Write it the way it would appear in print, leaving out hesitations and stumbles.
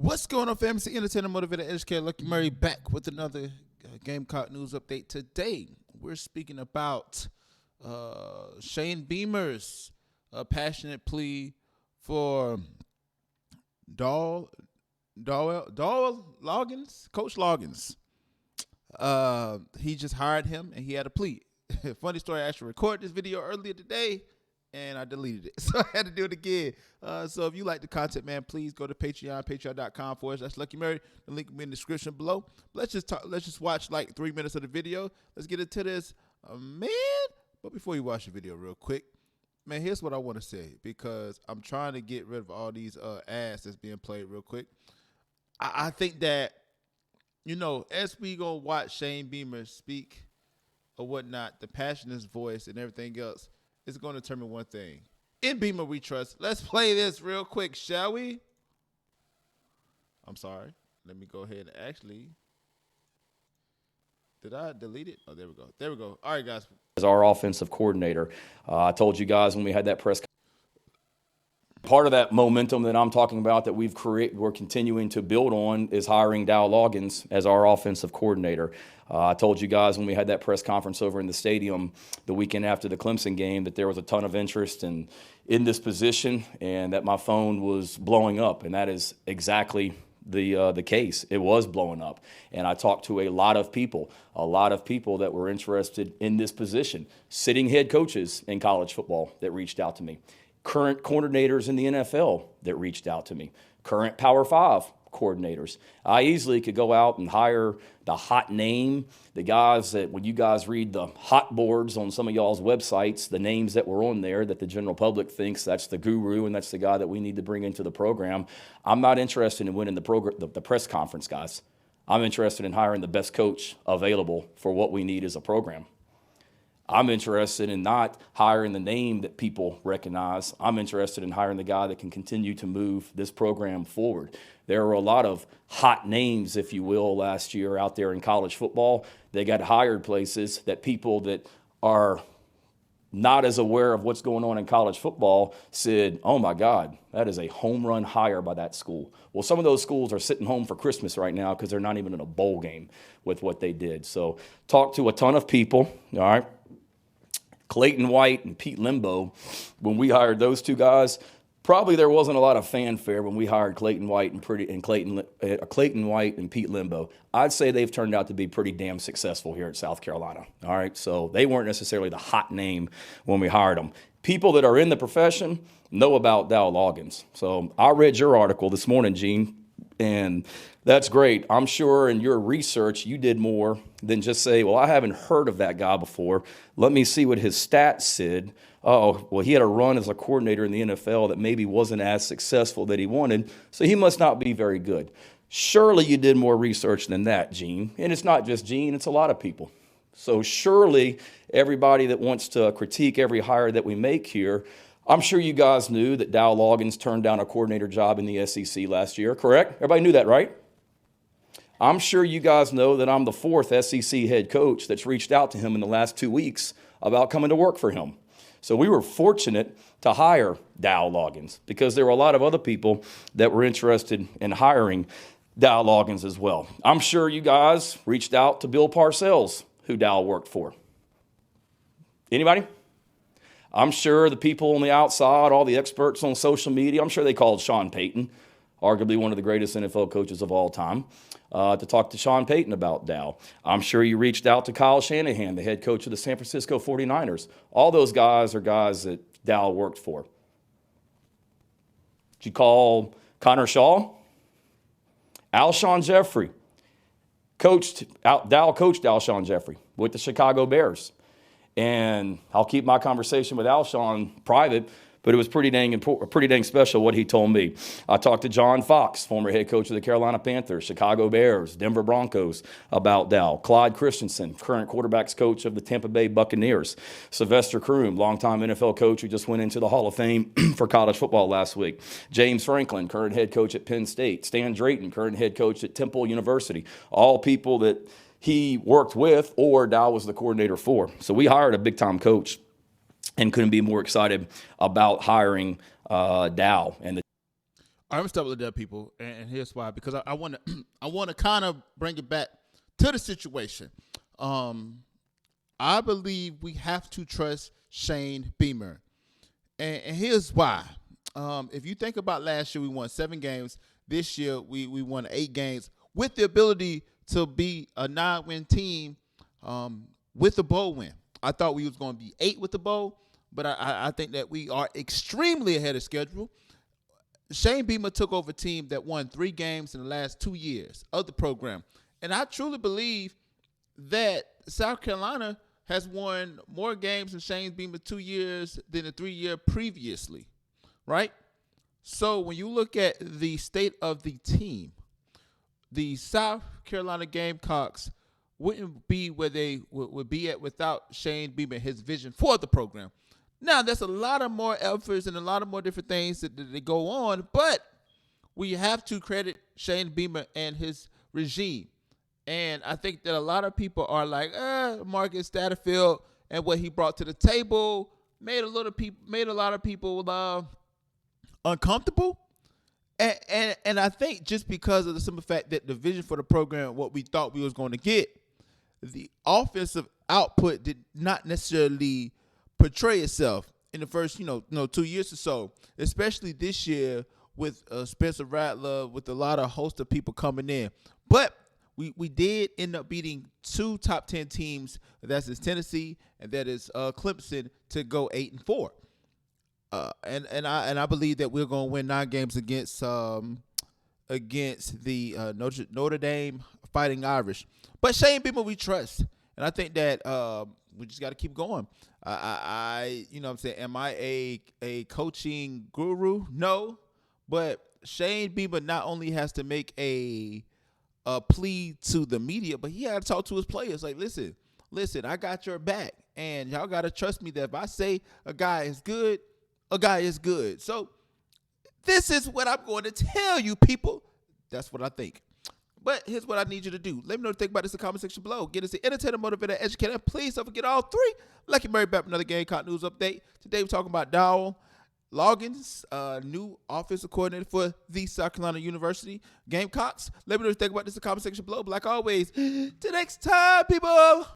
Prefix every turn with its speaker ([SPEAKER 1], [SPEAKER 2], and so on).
[SPEAKER 1] What's going on, fantasy entertainer, motivator, educator, Lucky Murray, back with another Gamecock news update. Today, we're speaking about Shane Beamer's passionate plea for Dowell Loggains, Coach Loggins. He just hired him, and he had a plea. Funny story, I actually recorded this video earlier today, and I deleted it, so I had to do it again. So if you like the content, man, please go to Patreon, patreon.com/Lucky Murray. The link will be in the description below. Let's just watch like 3 minutes of the video. Let's get into this, man. But before you watch the video real quick, man, here's what I want to say, because I'm trying to get rid of all these ads that's being played real quick. I think that, as we go watch Shane Beamer speak or whatnot, the passion in his voice and everything else, is going to determine one thing. In Beamer we trust. Let's play this real quick, shall we? I'm sorry. Let me go ahead and actually. Did I delete it? Oh, there we go. There we go. All right, guys.
[SPEAKER 2] As our offensive coordinator, I told you guys when we had that press. Part of that momentum that I'm talking about that we're continuing to build on is hiring Dowell Loggains as our offensive coordinator. I told you guys when we had that press conference over in the stadium the weekend after the Clemson game that there was a ton of interest in this position and that my phone was blowing up, and that is exactly the case. It was blowing up, and I talked to a lot of people that were interested in this position, sitting head coaches in college football that reached out to me, current coordinators in the NFL that reached out to me, current Power 5 coordinators. I easily could go out and hire the hot name, the guys that when you guys read the hot boards on some of y'all's websites, the names that were on there that the general public thinks that's the guru and that's the guy that we need to bring into the program. I'm not interested in winning the press conference, guys. I'm interested in hiring the best coach available for what we need as a program. I'm interested in not hiring the name that people recognize. I'm interested in hiring the guy that can continue to move this program forward. There were a lot of hot names, if you will, last year out there in college football. They got hired places that people that are not as aware of what's going on in college football said, oh my God, that is a home run hire by that school. Well, some of those schools are sitting home for Christmas right now because they're not even in a bowl game with what they did. So talk to a ton of people, all right? Clayton White and Pete Limbo, when we hired those two guys, probably there wasn't a lot of fanfare when we hired Clayton White and Pete Limbo. I'd say they've turned out to be pretty damn successful here at South Carolina. All right, so they weren't necessarily the hot name when we hired them. People that are in the profession know about Dowell Loggains. So I read your article this morning, Gene, and that's great. I'm sure in your research you did more than just say, well, I haven't heard of that guy before. Let me see what his stats said. Oh, well, he had a run as a coordinator in the NFL that maybe wasn't as successful that he wanted, so he must not be very good. Surely you did more research than that, Gene. And it's not just Gene, it's a lot of people. So surely everybody that wants to critique every hire that we make here, I'm sure you guys knew that Dowell Loggains turned down a coordinator job in the SEC last year, correct? Everybody knew that, right? I'm sure you guys know that I'm the fourth SEC head coach that's reached out to him in the last 2 weeks about coming to work for him. So we were fortunate to hire Dowell Loggains because there were a lot of other people that were interested in hiring Dowell Loggains as well. I'm sure you guys reached out to Bill Parcells, who Dowell worked for. Anybody? I'm sure the people on the outside, all the experts on social media, I'm sure they called Sean Payton, arguably one of the greatest NFL coaches of all time, to talk to Sean Payton about Dowell. I'm sure you reached out to Kyle Shanahan, the head coach of the San Francisco 49ers. All those guys are guys that Dowell worked for. Did you call Connor Shaw? Alshon Jeffrey. Dowell coached Alshon Jeffrey with the Chicago Bears. And I'll keep my conversation with Alshon private, but it was pretty dang special what he told me. I talked to John Fox, former head coach of the Carolina Panthers, Chicago Bears, Denver Broncos, about Dowell. Clyde Christensen, current quarterbacks coach of the Tampa Bay Buccaneers. Sylvester Croom, longtime NFL coach who just went into the Hall of Fame for college football last week. James Franklin, current head coach at Penn State. Stan Drayton, current head coach at Temple University. All people that he worked with or Dowell was the coordinator for. So we hired a big-time coach and couldn't be more excited about hiring Dowell.
[SPEAKER 1] I'm gonna start with that, people, and here's why. Because I want to, I want to kind of bring it back to the situation. I believe we have to trust Shane Beamer, and here's why. If you think about last year, we won 7 games. This year, we won 8 games with the ability to be a 9-win team with a bowl win. I thought we was going to be 8 with the bowl, but I think that we are extremely ahead of schedule. Shane Beamer took over a team that won 3 games in the last 2 years of the program. And I truly believe that South Carolina has won more games in Shane Beamer 2 years than the 3-year previously, right? So when you look at the state of the team, the South Carolina Gamecocks wouldn't be where they would be at without Shane Beamer and his vision for the program. Now, there's a lot of more efforts and a lot of more different things that go on, but we have to credit Shane Beamer and his regime. And I think that a lot of people are like, Marcus Satterfield and what he brought to the table made a lot of people uncomfortable. And I think just because of the simple fact that the vision for the program, what we thought we was going to get, the offensive output did not necessarily portray itself in the first, 2 years or so, especially this year with Spencer Rattler, with a lot of host of people coming in. But we did end up beating 2 top 10 teams. That is Tennessee and that is Clemson to go 8-4. And I believe that we're going to win 9 games against the Notre Dame Fighting Irish. But Shane Beamer we trust, and I think that we just got to keep going. Am I a coaching guru? No, but Shane Beamer not only has to make a plea to the media, but he had to talk to his players. Like, listen, I got your back, and y'all got to trust me that if I say a guy is good, a guy is good. So this is what I'm going to tell you, people. That's what I think. But here's what I need you to do. Let me know what you think about this in the comment section below. Get us the entertainer, motivator, educator. And please don't forget all 3. Lucky Murray back with another Gamecock news update. Today we're talking about Dowell Loggains, new offensive coordinator for the South Carolina University Gamecocks. Let me know what you think about this in the comment section below. But like always, till next time, people.